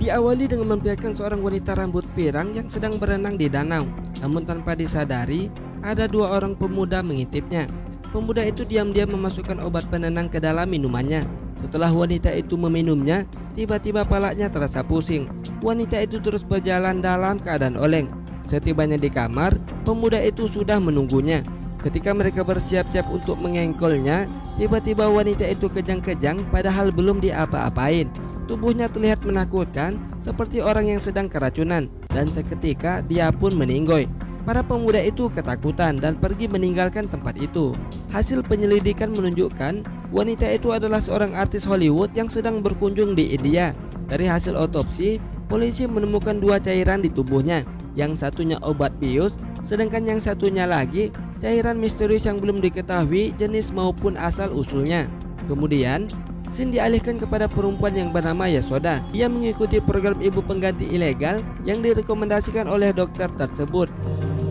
Diawali dengan memperlihatkan seorang wanita rambut pirang yang sedang berenang di danau. Namun tanpa disadari, ada dua orang pemuda mengintipnya. Pemuda itu diam-diam memasukkan obat penenang ke dalam minumannya. Setelah wanita itu meminumnya, tiba-tiba palanya terasa pusing. Wanita itu terus berjalan dalam keadaan oleng. Setibanya di kamar, pemuda itu sudah menunggunya. Ketika mereka bersiap-siap untuk mengengkolnya, tiba-tiba wanita itu kejang-kejang padahal belum diapa-apain. Tubuhnya terlihat menakutkan seperti orang yang sedang keracunan, dan seketika dia pun meninggoy. Para pemuda itu ketakutan dan pergi meninggalkan tempat itu. Hasil penyelidikan menunjukkan wanita itu adalah seorang artis Hollywood yang sedang berkunjung di India. Dari hasil otopsi, polisi menemukan dua cairan di tubuhnya. Yang satunya obat bius, sedangkan yang satunya lagi cairan misterius yang belum diketahui jenis maupun asal usulnya. Kemudian Sin dialihkan kepada perempuan yang bernama Yasoda. Ia mengikuti program ibu pengganti ilegal yang direkomendasikan oleh dokter tersebut.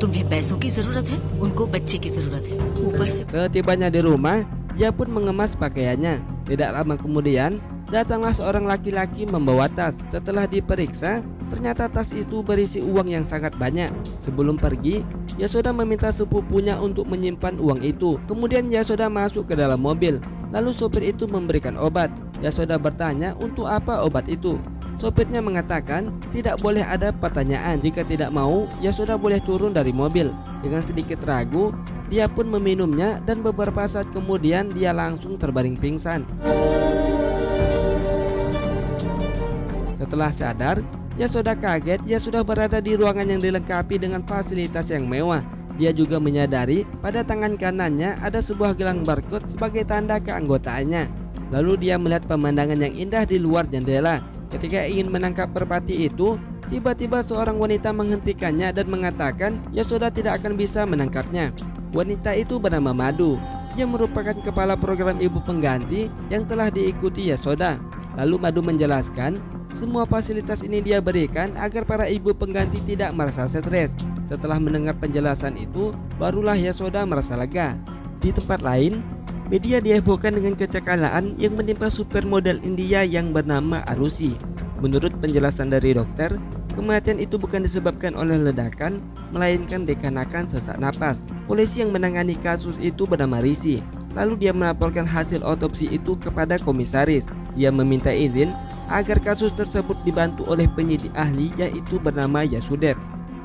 तुम्हें पैसों की जरूरत है, उनको बच्चे की जरूरत है. ऊपर से Setibanya di rumah, ia pun mengemas pakaiannya. Tidak lama kemudian, datanglah seorang laki-laki membawa tas. Setelah diperiksa, ternyata tas itu berisi uang yang sangat banyak. Sebelum pergi, Yasoda meminta sepupunya untuk menyimpan uang itu. Kemudian Yasoda masuk ke dalam mobil. Lalu sopir itu memberikan obat. Yasoda bertanya untuk apa obat itu. Sopirnya mengatakan tidak boleh ada pertanyaan. Jika tidak mau, Yasoda boleh turun dari mobil. Dengan sedikit ragu, dia pun meminumnya dan beberapa saat kemudian dia langsung terbaring pingsan. Setelah sadar, Yasoda kaget. Ia sudah berada di ruangan yang dilengkapi dengan fasilitas yang mewah. Dia juga menyadari pada tangan kanannya ada sebuah gelang barcode sebagai tanda keanggotaannya. Lalu dia melihat pemandangan yang indah di luar jendela. Ketika ingin menangkap merpati itu, tiba-tiba seorang wanita menghentikannya dan mengatakan Yasoda tidak akan bisa menangkapnya. Wanita itu bernama Madu. Ia merupakan kepala program ibu pengganti yang telah diikuti Yasoda. Lalu Madu menjelaskan semua fasilitas ini dia berikan agar para ibu pengganti tidak merasa stres. Setelah mendengar penjelasan itu, barulah Yasoda merasa lega. Di tempat lain, media dihebohkan dengan kecelakaan yang menimpa supermodel India yang bernama Arushi. Menurut penjelasan dari dokter, kematian itu bukan disebabkan oleh ledakan, melainkan dikarenakan sesak napas. Polisi yang menangani kasus itu bernama Rishi. Lalu dia melaporkan hasil otopsi itu kepada komisaris. Dia meminta izin agar kasus tersebut dibantu oleh penyidik ahli yaitu bernama Yasudev.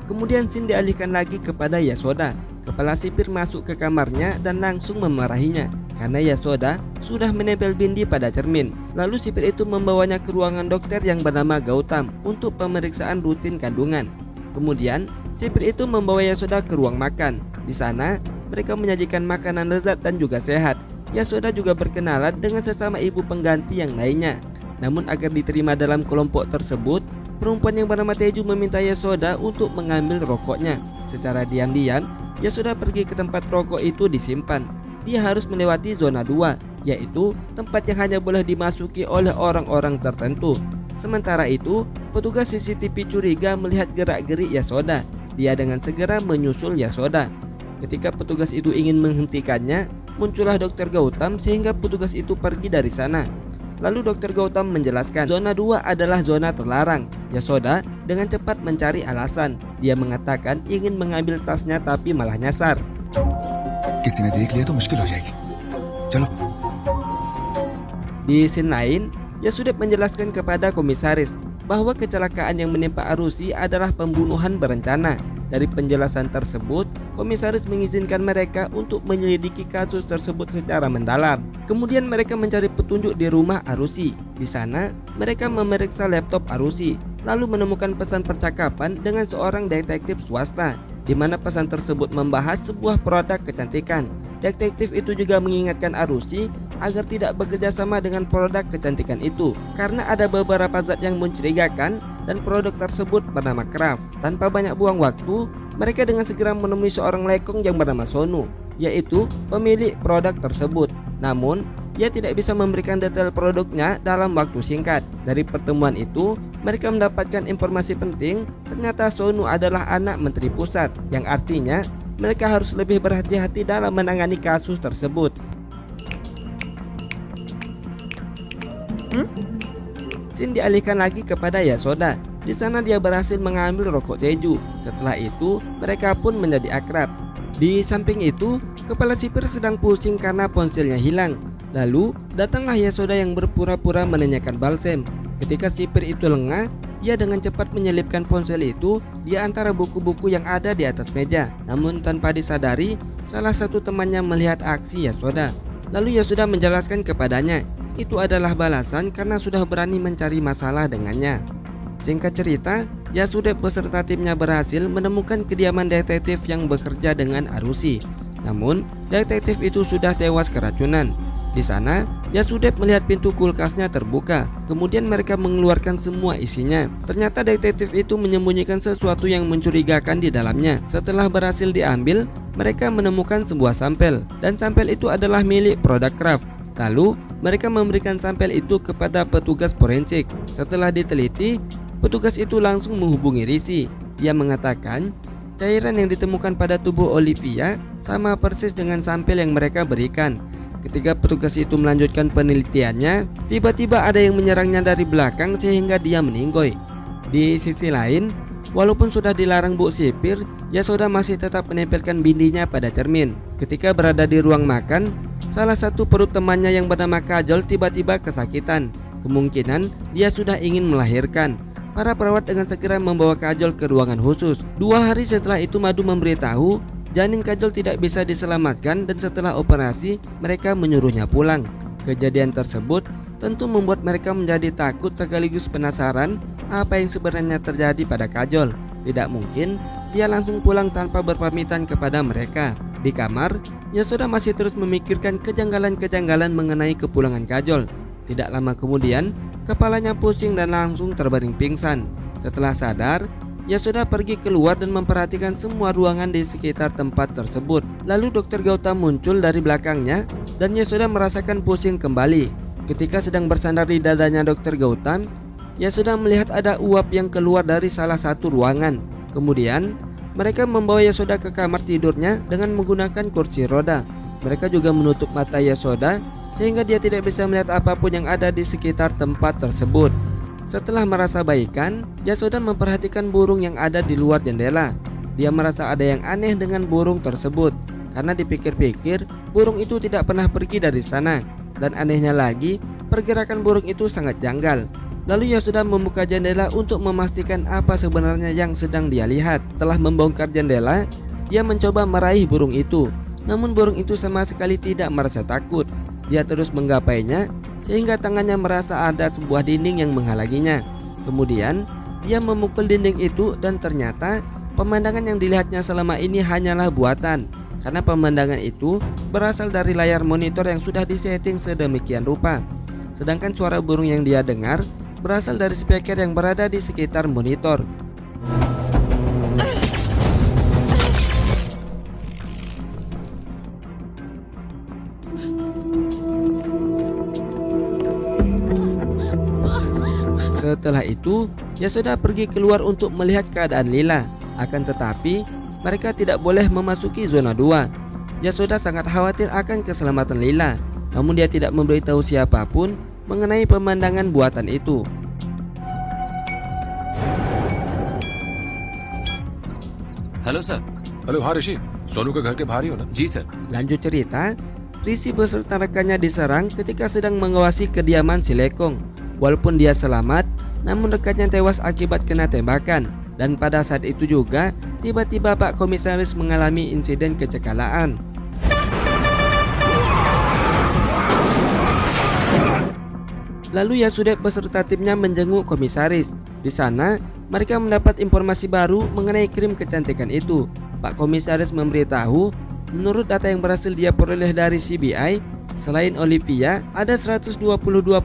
Kemudian Sin dialihkan lagi kepada Yasoda. Kepala sipir masuk ke kamarnya dan langsung memarahinya karena Yasoda sudah menempel bindi pada cermin. Lalu sipir itu membawanya ke ruangan dokter yang bernama Gautam untuk pemeriksaan rutin kandungan. Kemudian sipir itu membawa Yasoda ke ruang makan. Di sana mereka menyajikan makanan lezat dan juga sehat. Yasoda juga berkenalan dengan sesama ibu pengganti yang lainnya. Namun agar diterima dalam kelompok tersebut, perempuan yang bernama Teju meminta Yasoda untuk mengambil rokoknya. Secara diam-diam, Yasoda pergi ke tempat rokok itu disimpan. Dia harus melewati zona 2, yaitu tempat yang hanya boleh dimasuki oleh orang-orang tertentu. Sementara itu, petugas CCTV curiga melihat gerak-gerik Yasoda. Dia dengan segera menyusul Yasoda. Ketika petugas itu ingin menghentikannya, muncullah Dr. Gautam sehingga petugas itu pergi dari sana. Lalu Dr. Gautam menjelaskan zona 2 adalah zona terlarang. Yasoda dengan cepat mencari alasan. Dia mengatakan ingin mengambil tasnya tapi malah nyasar. किसी ने देख लिया तो मुश्किल हो जाएगी. चलो. Di scene lain, Yasudev menjelaskan kepada komisaris bahwa kecelakaan yang menimpa Arushi adalah pembunuhan berencana. Dari penjelasan tersebut, komisaris mengizinkan mereka untuk menyelidiki kasus tersebut secara mendalam. Kemudian mereka mencari petunjuk di rumah Arushi. Di sana, mereka memeriksa laptop Arushi, lalu menemukan pesan percakapan dengan seorang detektif swasta, di mana pesan tersebut membahas sebuah produk kecantikan. Detektif itu juga mengingatkan Arushi agar tidak bekerja sama dengan produk kecantikan itu karena ada beberapa zat yang mencurigakan dan produk tersebut bernama Kraft. Tanpa banyak buang waktu, mereka dengan segera menemui seorang lekong yang bernama Sonu, yaitu pemilik produk tersebut. Namun, ia tidak bisa memberikan detail produknya dalam waktu singkat. Dari pertemuan itu, mereka mendapatkan informasi penting. Ternyata Sonu adalah anak menteri pusat, yang artinya mereka harus lebih berhati-hati dalam menangani kasus tersebut. scene dialihkan lagi kepada Yasoda. Di sana dia berhasil mengambil rokok Teju. Setelah itu mereka pun menjadi akrab. Di samping itu, kepala sipir sedang pusing karena ponselnya hilang. Lalu datanglah Yasoda yang berpura-pura menanyakan balsem. Ketika sipir itu lengah, dia dengan cepat menyelipkan ponsel itu di antara buku-buku yang ada di atas meja. Namun tanpa disadari, salah satu temannya melihat aksi Yasoda. Lalu Yasoda menjelaskan kepadanya, itu adalah balasan karena sudah berani mencari masalah dengannya. Singkat cerita, Yasudep beserta timnya berhasil menemukan kediaman detektif yang bekerja dengan Arushi. Namun, detektif itu sudah tewas keracunan. Di sana, Yasudep melihat pintu kulkasnya terbuka. Kemudian mereka mengeluarkan semua isinya. Ternyata detektif itu menyembunyikan sesuatu yang mencurigakan di dalamnya. Setelah berhasil diambil, mereka menemukan sebuah sampel. Dan sampel itu adalah milik Product Craft. Lalu, mereka memberikan sampel itu kepada petugas forensik. Setelah diteliti, petugas itu langsung menghubungi Rishi. Dia mengatakan cairan yang ditemukan pada tubuh Olivia sama persis dengan sampel yang mereka berikan. Ketika petugas itu melanjutkan penelitiannya, tiba-tiba ada yang menyerangnya dari belakang sehingga dia meninggoy. Di sisi lain, walaupun sudah dilarang bu sipir, Yasoda masih tetap menempelkan bindinya pada cermin. Ketika berada di ruang makan, salah satu perut temannya yang bernama Kajol tiba-tiba kesakitan. Kemungkinan dia sudah ingin melahirkan. Para perawat dengan segera membawa Kajol ke ruangan khusus. 2 hari setelah itu Madu memberitahu janin Kajol tidak bisa diselamatkan dan setelah operasi mereka menyuruhnya pulang. Kejadian tersebut tentu membuat mereka menjadi takut sekaligus penasaran apa yang sebenarnya terjadi pada Kajol. Tidak mungkin dia langsung pulang tanpa berpamitan kepada mereka. Di kamar, Yasoda masih terus memikirkan kejanggalan-kejanggalan mengenai kepulangan Kajol. Tidak lama kemudian, kepalanya pusing dan langsung terbaring pingsan. Setelah sadar, Yasoda pergi keluar dan memperhatikan semua ruangan di sekitar tempat tersebut. Lalu Dr. Gautam muncul dari belakangnya dan Yasoda merasakan pusing kembali. Ketika sedang bersandar di dadanya Dr. Gautam, Yasoda melihat ada uap yang keluar dari salah satu ruangan. Kemudian, mereka membawa Yasoda ke kamar tidurnya dengan menggunakan kursi roda. Mereka juga menutup mata Yasoda sehingga dia tidak bisa melihat apapun yang ada di sekitar tempat tersebut. Setelah merasa baikan, Yasoda memperhatikan burung yang ada di luar jendela. Dia merasa ada yang aneh dengan burung tersebut. Karena dipikir-pikir, burung itu tidak pernah pergi dari sana. Dan anehnya lagi, pergerakan burung itu sangat janggal. Lalu Yasoda membuka jendela untuk memastikan apa sebenarnya yang sedang dia lihat. Setelah membongkar jendela, dia mencoba meraih burung itu. Namun burung itu sama sekali tidak merasa takut. Dia terus menggapainya sehingga tangannya merasa ada sebuah dinding yang menghalanginya. Kemudian dia memukul dinding itu dan ternyata pemandangan yang dilihatnya selama ini hanyalah buatan. Karena pemandangan itu berasal dari layar monitor yang sudah disetting sedemikian rupa. Sedangkan suara burung yang dia dengar berasal dari speaker yang berada di sekitar monitor. Setelah itu, Yasoda pergi keluar untuk melihat keadaan Lila. Akan tetapi, mereka tidak boleh memasuki zona 2. Yasoda sangat khawatir akan keselamatan Lila. Namun dia tidak memberitahu siapapun mengenai pemandangan buatan itu. Hello sir. Hello, हाँ ऋषि, सोनू के घर के बाहर ही हो ना? जी sir. Lanjut cerita, Rishi beserta rekannya diserang ketika sedang mengawasi kediaman si Lekong. Walaupun dia selamat, namun rekannya tewas akibat kena tembakan. Dan pada saat itu juga, tiba-tiba Pak Komisaris mengalami insiden kecelakaan. Lalu Yasudep beserta timnya menjenguk komisaris. Di sana, mereka mendapat informasi baru mengenai krim kecantikan itu. Pak Komisaris memberitahu, menurut data yang berhasil dia peroleh dari CBI, selain Olivia, ada 122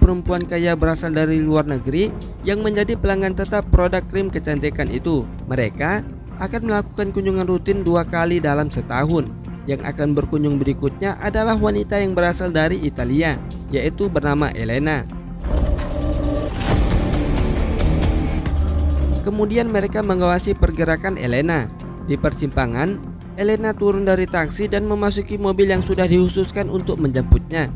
perempuan kaya berasal dari luar negeri yang menjadi pelanggan tetap produk krim kecantikan itu. Mereka akan melakukan kunjungan rutin 2 kali dalam setahun. Yang akan berkunjung berikutnya adalah wanita yang berasal dari Italia, yaitu bernama Elena. Kemudian mereka mengawasi pergerakan Elena. Di persimpangan, Elena turun dari taksi dan memasuki mobil yang sudah dikhususkan untuk menjemputnya.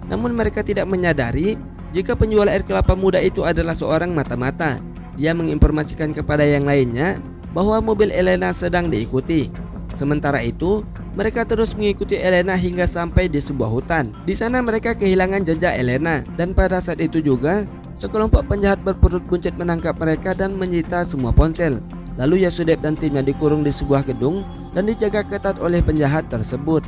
Namun mereka tidak menyadari jika penjual air kelapa muda itu adalah seorang mata-mata. Dia menginformasikan kepada yang lainnya bahwa mobil Elena sedang diikuti. Sementara itu, mereka terus mengikuti Elena hingga sampai di sebuah hutan. Di sana mereka kehilangan jejak Elena, dan pada saat itu juga sekelompok penjahat berperut buncit menangkap mereka dan menyita semua ponsel. Lalu Yasudep dan timnya dikurung di sebuah gedung dan dijaga ketat oleh penjahat tersebut.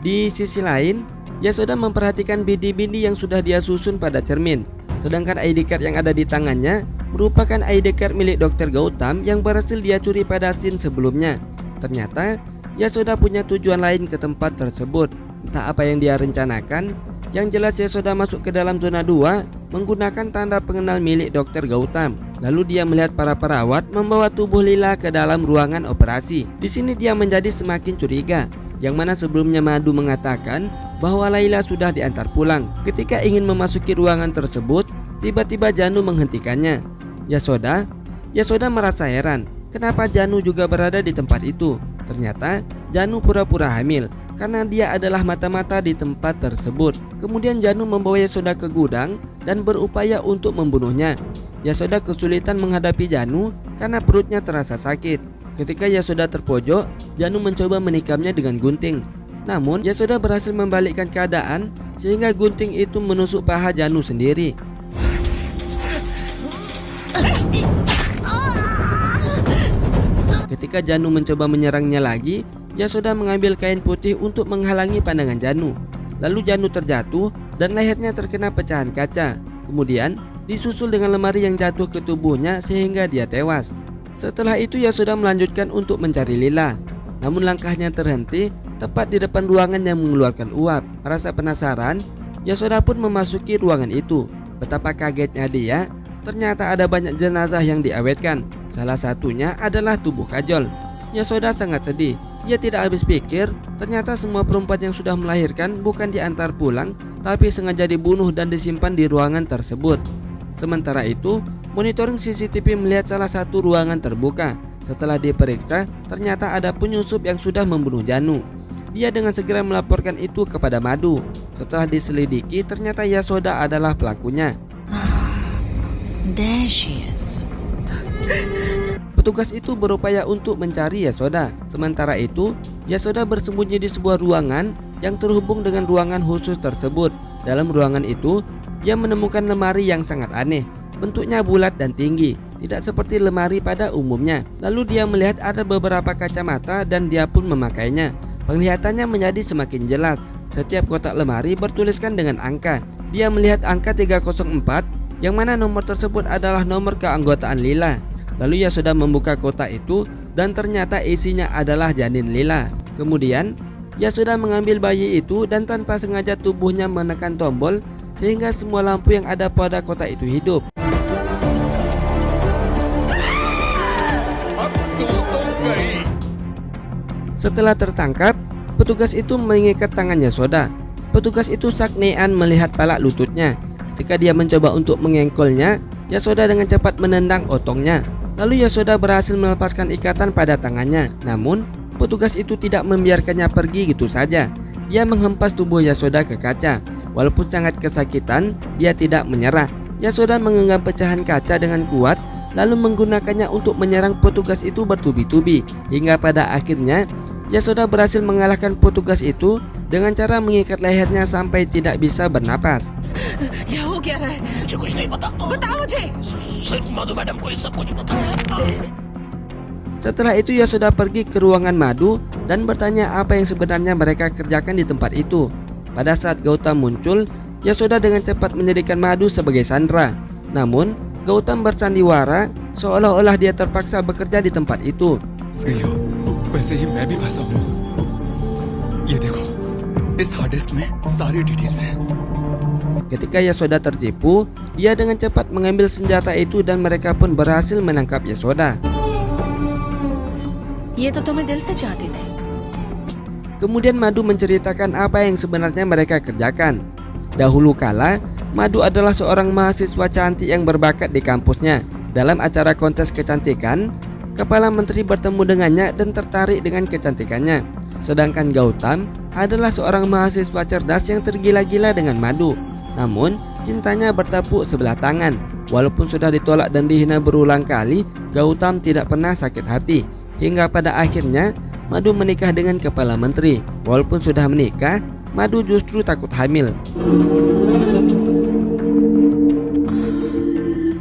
Di sisi lain, Yasoda memperhatikan bindi-bindi yang sudah dia susun pada cermin. Sedangkan ID card yang ada di tangannya merupakan ID card milik Dr. Gautam yang berhasil dia curi pada scene sebelumnya. Ternyata Yasoda punya tujuan lain ke tempat tersebut. Entah apa yang dia rencanakan. Yang jelas Yasoda masuk ke dalam zona 2 menggunakan tanda pengenal milik Dr. Gautam. Lalu dia melihat para perawat membawa tubuh Lila ke dalam ruangan operasi. Di sini dia menjadi semakin curiga, yang mana sebelumnya Madu mengatakan bahwa Laila sudah diantar pulang. Ketika ingin memasuki ruangan tersebut, tiba-tiba Janu menghentikannya. Yasoda merasa heran, kenapa Janu juga berada di tempat itu. Ternyata Janu pura-pura hamil karena dia adalah mata-mata di tempat tersebut. Kemudian Janu membawa Yasoda ke gudang dan berupaya untuk membunuhnya. Yasoda kesulitan menghadapi Janu karena perutnya terasa sakit. Ketika Yasoda terpojok, Janu mencoba menikamnya dengan gunting. Namun Yasoda berhasil membalikkan keadaan sehingga gunting itu menusuk paha Janu sendiri. Ketika Janu mencoba menyerangnya lagi, Yasoda mengambil kain putih untuk menghalangi pandangan Janu. Lalu Janu terjatuh dan lehernya terkena pecahan kaca. Kemudian disusul dengan lemari yang jatuh ke tubuhnya sehingga dia tewas. Setelah itu Yasoda melanjutkan untuk mencari Lila. Namun langkahnya terhenti tepat di depan ruangan yang mengeluarkan uap. Rasa penasaran, Yasoda pun memasuki ruangan itu. Betapa kagetnya dia, ternyata ada banyak jenazah yang diawetkan. Salah satunya adalah tubuh Kajol. Yasoda sangat sedih. Ia tidak habis pikir, ternyata semua perempuan yang sudah melahirkan bukan diantar pulang, tapi sengaja dibunuh dan disimpan di ruangan tersebut. Sementara itu, monitoring CCTV melihat salah satu ruangan terbuka. Setelah diperiksa, ternyata ada penyusup yang sudah membunuh Janu. Dia dengan segera melaporkan itu kepada Madu. Setelah diselidiki, ternyata Yasoda adalah pelakunya. There she is. Petugas itu berupaya untuk mencari Yasoda. Sementara itu, Yasoda bersembunyi di sebuah ruangan yang terhubung dengan ruangan khusus tersebut. Dalam ruangan itu, dia menemukan lemari yang sangat aneh. Bentuknya bulat dan tinggi, tidak seperti lemari pada umumnya. Lalu dia melihat ada beberapa kacamata dan dia pun memakainya. Penglihatannya menjadi semakin jelas. Setiap kotak lemari bertuliskan dengan angka. Dia melihat angka 304, yang mana nomor tersebut adalah nomor keanggotaan Lila. Lalu Yasoda membuka kotak itu dan ternyata isinya adalah janin Lila. Kemudian Yasoda mengambil bayi itu dan tanpa sengaja tubuhnya menekan tombol sehingga semua lampu yang ada pada kotak itu hidup. Setelah tertangkap, petugas itu mengikat tangan Yasoda. Petugas itu saknean melihat palak lututnya. Ketika dia mencoba untuk mengengkolnya, Yasoda dengan cepat menendang otongnya. Lalu Yasoda berhasil melepaskan ikatan pada tangannya. Namun petugas itu tidak membiarkannya pergi gitu saja. Dia menghempas tubuh Yasoda ke kaca. Walaupun sangat kesakitan, dia tidak menyerah. Yasoda menggenggam pecahan kaca dengan kuat, lalu menggunakannya untuk menyerang petugas itu bertubi-tubi. Hingga pada akhirnya Yasoda berhasil mengalahkan petugas itu dengan cara mengikat lehernya sampai tidak bisa bernapas. क्या हो क्या रहा है? मुझे कुछ नहीं पता. बताओ मुझे. सिर्फ मधु मैडम को ये सब कुछ पता है. Setelah itu Yasoda pergi ke ruangan Madu dan bertanya apa yang sebenarnya mereka kerjakan di tempat itu. Pada saat Gautam muncul, Yasoda dengan cepat menjadikan Madu sebagai sandera. Namun Gautam bersandiwara seolah-olah dia terpaksa bekerja di tempat itu. गई हो वैसे ही मैं भी फंसा हूँ ये देखो इस हार्ड डिस्क में सारी डिटेल्स हैं Ketika Yasoda tertipu, dia dengan cepat mengambil senjata itu dan mereka pun berhasil menangkap Yasoda. ये तो तुम्हें दिल से चाहती थी. Kemudian Madu menceritakan apa yang sebenarnya mereka kerjakan. Dahulu kala, Madu adalah seorang mahasiswa cantik yang berbakat di kampusnya. Dalam acara kontes kecantikan, Kepala Menteri bertemu dengannya dan tertarik dengan kecantikannya. Sedangkan Gautam adalah seorang mahasiswa cerdas yang tergila-gila dengan Madu. Namun cintanya bertepuk sebelah tangan. Walaupun sudah ditolak dan dihina berulang kali, Gautam tidak pernah sakit hati. Hingga pada akhirnya Madu menikah dengan kepala menteri. Walaupun sudah menikah, Madu justru takut hamil.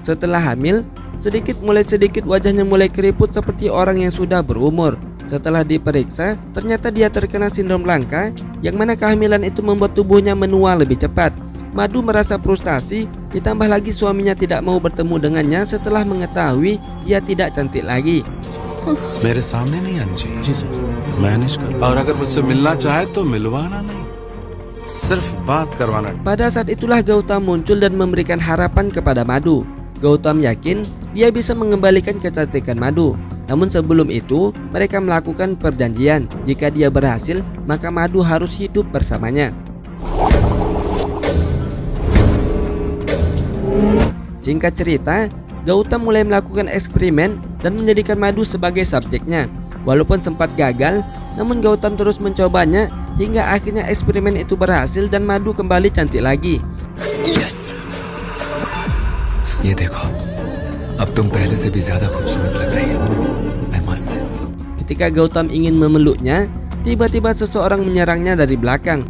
Setelah hamil, sedikit wajahnya mulai keriput seperti orang yang sudah berumur. Setelah diperiksa, ternyata dia terkena sindrom langka, yang mana kehamilan itu membuat tubuhnya menua lebih cepat. Madu merasa frustasi, ditambah lagi suaminya tidak mau bertemu dengannya setelah mengetahui dia tidak cantik lagi. मेरे सामने नहीं आनी चाहिए जी sir manage कर और अगर मुझसे मिलना चाहे तो मिलवाना नहीं सिर्फ बात करवाना. Pada saat itulah Gautam muncul dan memberikan harapan kepada Madu. Gautam yakin dia bisa mengembalikan kecantikan Madu. Namun sebelum itu mereka melakukan perjanjian. Jika dia berhasil, maka Madu harus hidup bersamanya. Singkat cerita, Gautam mulai melakukan eksperimen dan menjadikan Madu sebagai subjeknya. Walaupun sempat gagal, namun Gautam terus mencobanya hingga akhirnya eksperimen itu berhasil dan Madu kembali cantik lagi. Yes. ये देखो, अब तुम पहले से भी ज्यादा खूबसूरत लग रही हो. I must say. Ketika Gautam ingin memeluknya, tiba-tiba seseorang menyerangnya dari belakang.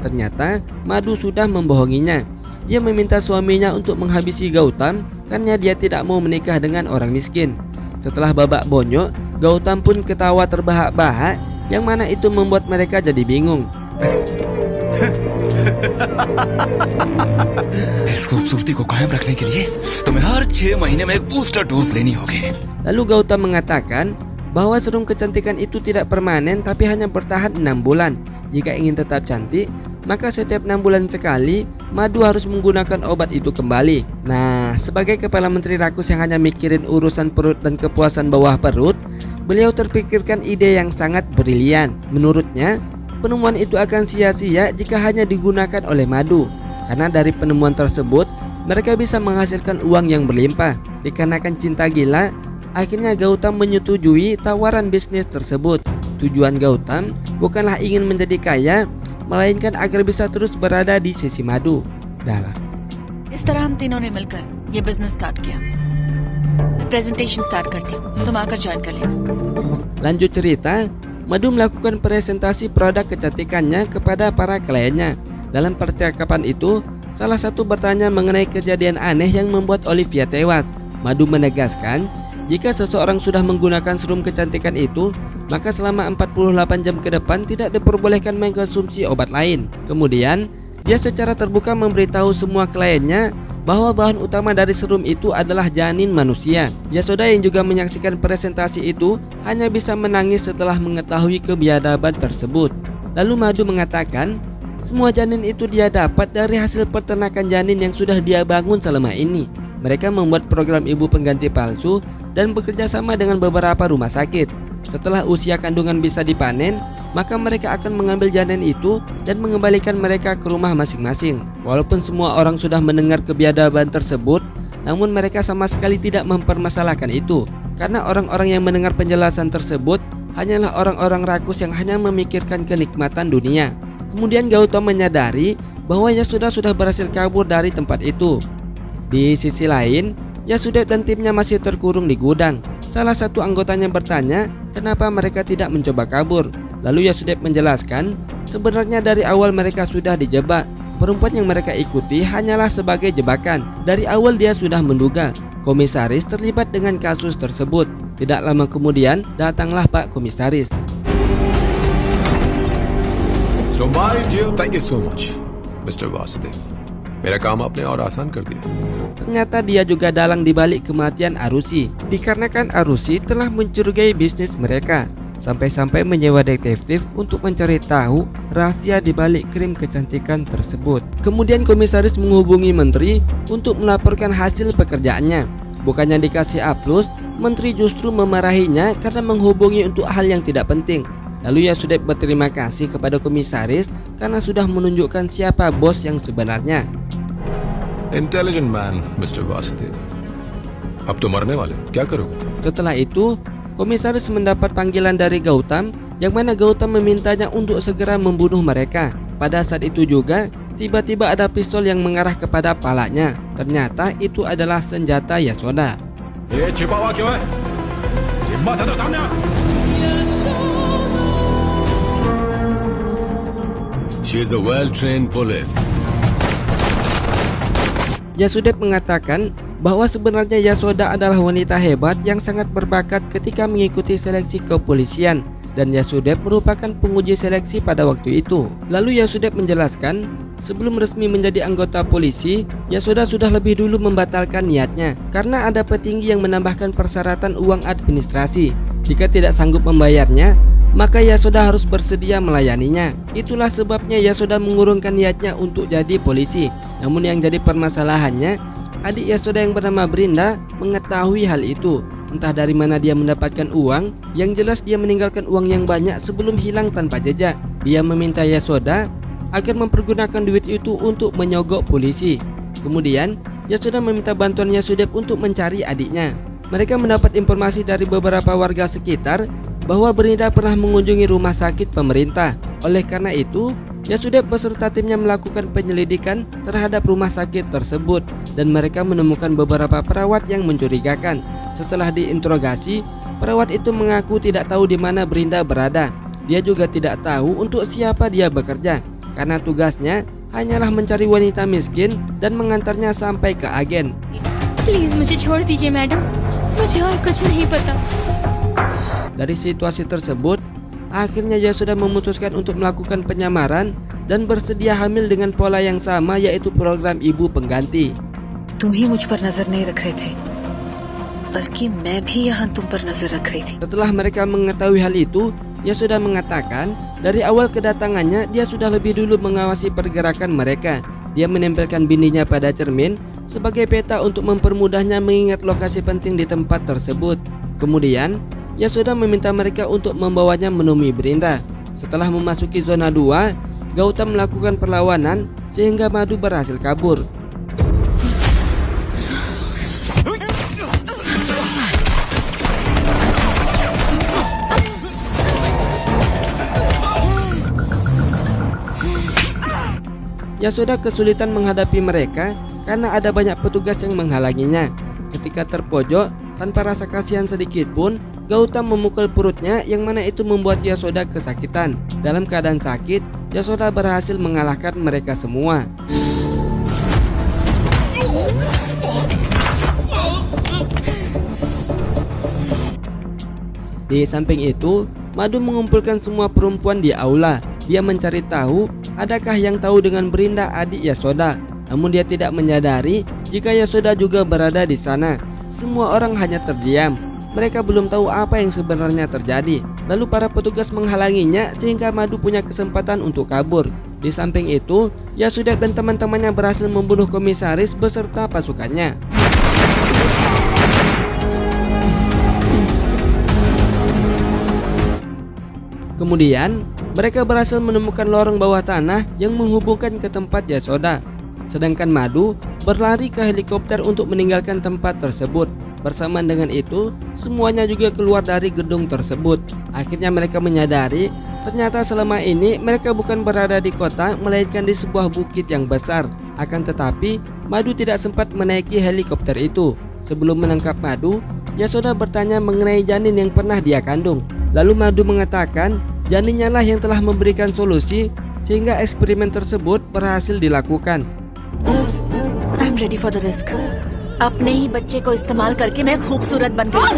Ternyata Madu sudah membohonginya. Dia meminta suaminya untuk menghabisi Gautam karena dia tidak mau menikah dengan orang miskin. Setelah babak bonyok, Gautam pun ketawa terbahak-bahak, yang mana itu membuat mereka jadi bingung. इस खूबसूरती को कायम रखने के लिए तुम्हें हर 6 महीने में एक बूस्टर डोज लेनी होगी. Lalu Gautam mengatakan bahwa serum kecantikan itu tidak permanen tapi hanya bertahan 6 bulan. Jika ingin tetap cantik, maka setiap 6 bulan sekali Madu harus menggunakan obat itu kembali. Nah, sebagai kepala menteri rakus yang hanya mikirin urusan perut dan kepuasan bawah perut, beliau terpikirkan ide yang sangat brilian. Menurutnya, penemuan itu akan sia-sia jika hanya digunakan oleh Madu. Karena dari penemuan tersebut, mereka bisa menghasilkan uang yang berlimpah. Dikarenakan cinta gila, akhirnya Gautam menyetujui tawaran bisnis tersebut. Tujuan Gautam bukanlah ingin menjadi kaya, melainkan agar bisa terus berada di sisi Madu. Dalam. इस तरह हम तीनों ने मिलकर ये business start किया. मैं presentation start करती हूँ, तुम आकर ज्वाइन कर लेना. Lanjut cerita, Madu melakukan presentasi produk kecantikannya kepada para kliennya. Dalam percakapan itu, salah satu bertanya mengenai kejadian aneh yang membuat Olivia tewas. Madu menegaskan, jika seseorang sudah menggunakan serum kecantikan itu, maka selama 48 jam ke depan tidak diperbolehkan mengkonsumsi obat lain. Kemudian, dia secara terbuka memberitahu semua kliennya bahwa bahan utama dari serum itu adalah janin manusia. Yasoda yang juga menyaksikan presentasi itu hanya bisa menangis setelah mengetahui kebiadaban tersebut. Lalu Madu mengatakan, semua janin itu dia dapat dari hasil peternakan janin yang sudah dia bangun selama ini. Mereka membuat program ibu pengganti palsu dan bekerja sama dengan beberapa rumah sakit. Setelah usia kandungan bisa dipanen, maka mereka akan mengambil janin itu dan mengembalikan mereka ke rumah masing-masing. Walaupun semua orang sudah mendengar kebiadaban tersebut, namun mereka sama sekali tidak mempermasalahkan itu. Karena orang-orang yang mendengar penjelasan tersebut hanyalah orang-orang rakus yang hanya memikirkan kenikmatan dunia. Kemudian Gautam menyadari bahwa Yasuda sudah berhasil kabur dari tempat itu. Di sisi lain, Yasuda dan timnya masih terkurung di gudang. Salah satu anggotanya bertanya kenapa mereka tidak mencoba kabur. Lalu Yasuda menjelaskan sebenarnya dari awal mereka sudah dijebak. Perempuan yang mereka ikuti hanyalah sebagai jebakan. Dari awal dia sudah menduga komisaris terlibat dengan kasus tersebut. Tidak lama kemudian datanglah Pak Komisaris. So my dear, thank you so much, Mr. Vasudev. मेरा काम आपने और आसान कर दिया. Ternyata dia juga dalang dibalik kematian Arusi. Dikarenakan Arusi telah mencurigai bisnis mereka, sampai-sampai menyewa detektif untuk mencari tahu rahasia dibalik krim kecantikan tersebut. Kemudian komisaris menghubungi menteri untuk melaporkan hasil pekerjaannya. Bukannya dikasih A+, menteri justru memarahinya karena menghubungi untuk hal yang tidak penting. Lalu Yasuda berterima kasih kepada komisaris karena sudah menunjukkan siapa bos yang sebenarnya. Intelligent man, Mr. Vasudev. अब तो मरने वाले, क्या करोगे? Setelah itu, komisaris mendapat panggilan dari Gautam yang mana Gautam memintanya untuk segera membunuh mereka. Pada saat itu juga tiba-tiba ada pistol yang mengarah kepada palanya. Ternyata itu adalah senjata Yasoda. She is a well-trained police. Yasudep mengatakan bahwa sebenarnya Yasoda adalah wanita hebat yang sangat berbakat ketika mengikuti seleksi kepolisian, dan Yasudep merupakan penguji seleksi pada waktu itu. Lalu Yasudep menjelaskan, sebelum resmi menjadi anggota polisi, Yasoda sudah lebih dulu membatalkan niatnya karena ada petinggi yang menambahkan persyaratan uang administrasi. Jika tidak sanggup membayarnya, maka Yasoda harus bersedia melayaninya. Itulah sebabnya Yasoda mengurungkan niatnya untuk jadi polisi. Namun yang jadi permasalahannya, adik Yasoda yang bernama Brinda mengetahui hal itu. Entah dari mana dia mendapatkan uang, yang jelas dia meninggalkan uang yang banyak sebelum hilang tanpa jejak. Dia meminta Yasoda agar mempergunakan duit itu untuk menyogok polisi. Kemudian Yasoda meminta bantuan Yasudep untuk mencari adiknya. Mereka mendapat informasi dari beberapa warga sekitar bahwa Brinda pernah mengunjungi rumah sakit pemerintah. Oleh karena itu, Yasudep beserta timnya melakukan penyelidikan terhadap rumah sakit tersebut, dan mereka menemukan beberapa perawat yang mencurigakan. Setelah diinterogasi, perawat itu mengaku tidak tahu di mana Brinda berada. Dia juga tidak tahu untuk siapa dia bekerja, karena tugasnya hanyalah mencari wanita miskin dan mengantarnya sampai ke agen. Please मुझे छोड़ दीजिए मैडम, मुझे और कुछ नहीं पता। Dari situasi tersebut, akhirnya Yasoda memutuskan untuk melakukan penyamaran dan bersedia hamil dengan pola yang sama, yaitu program ibu pengganti. तुम ही मुझ पर नजर नहीं रख रहे थे, बल्कि मैं भी यहाँ तुम पर नजर रख रही थी। Setelah mereka mengetahui hal itu, Yasoda mengatakan dari awal kedatangannya dia sudah lebih dulu mengawasi pergerakan mereka. Dia menempelkan bininya pada cermin sebagai peta untuk mempermudahnya mengingat lokasi penting di tempat tersebut. Kemudian Yasoda meminta mereka untuk membawanya menemui Brinda. Setelah memasuki zona 2, Gautam melakukan perlawanan sehingga Madu berhasil kabur. Yasoda kesulitan menghadapi mereka karena ada banyak petugas yang menghalanginya. Ketika terpojok, tanpa rasa kasihan sedikit pun, Gautam memukul perutnya, yang mana itu membuat Yasoda kesakitan. Dalam keadaan sakit, Yasoda berhasil mengalahkan mereka semua. Di samping itu, Madu mengumpulkan semua perempuan di aula. Dia mencari tahu adakah yang tahu dengan Brinda, adik Yasoda. Namun dia tidak menyadari jika Yasoda juga berada di sana. Semua orang hanya terdiam. Mereka belum tahu apa yang sebenarnya terjadi. Lalu para petugas menghalanginya sehingga Madu punya kesempatan untuk kabur. Di samping itu, Yasoda dan teman-temannya berhasil membunuh komisaris beserta pasukannya. Kemudian mereka berhasil menemukan lorong bawah tanah yang menghubungkan ke tempat Yasoda. Sedangkan Madu berlari ke helikopter untuk meninggalkan tempat tersebut. Bersamaan dengan itu, semuanya juga keluar dari gedung tersebut. Akhirnya mereka menyadari ternyata selama ini mereka bukan berada di kota, melainkan di sebuah bukit yang besar. Akan tetapi, Madu tidak sempat menaiki helikopter itu. Sebelum menangkap Madu, Yasoda bertanya mengenai janin yang pernah dia kandung. Lalu Madu mengatakan janinnya lah yang telah memberikan solusi sehingga eksperimen tersebut berhasil dilakukan. I'm ready for the risk. अपने ही बच्चे को इस्तेमाल करके मैं खूबसूरत बन गई।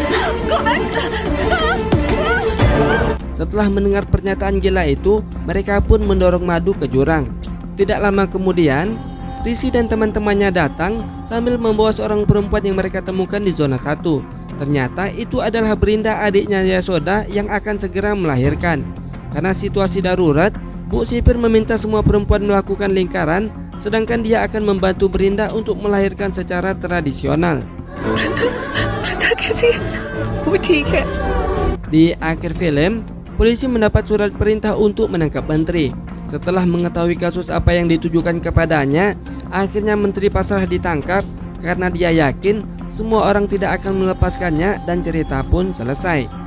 Setelah mendengar pernyataan gila itu, mereka pun mendorong Madu ke jurang. Tidak lama kemudian, Rishi dan teman-temannya datang sambil membawa seorang perempuan yang mereka temukan di zona 1. Ternyata itu adalah Brinda, adiknya Yasoda yang akan segera melahirkan. Karena situasi darurat, Bu Sipir meminta semua perempuan melakukan lingkaran, sedangkan dia akan membantu Brinda untuk melahirkan secara tradisional. Di akhir film, polisi mendapat surat perintah untuk menangkap menteri. Setelah mengetahui kasus apa yang ditujukan kepadanya, akhirnya menteri pasrah ditangkap karena dia yakin semua orang tidak akan melepaskannya dan cerita pun selesai.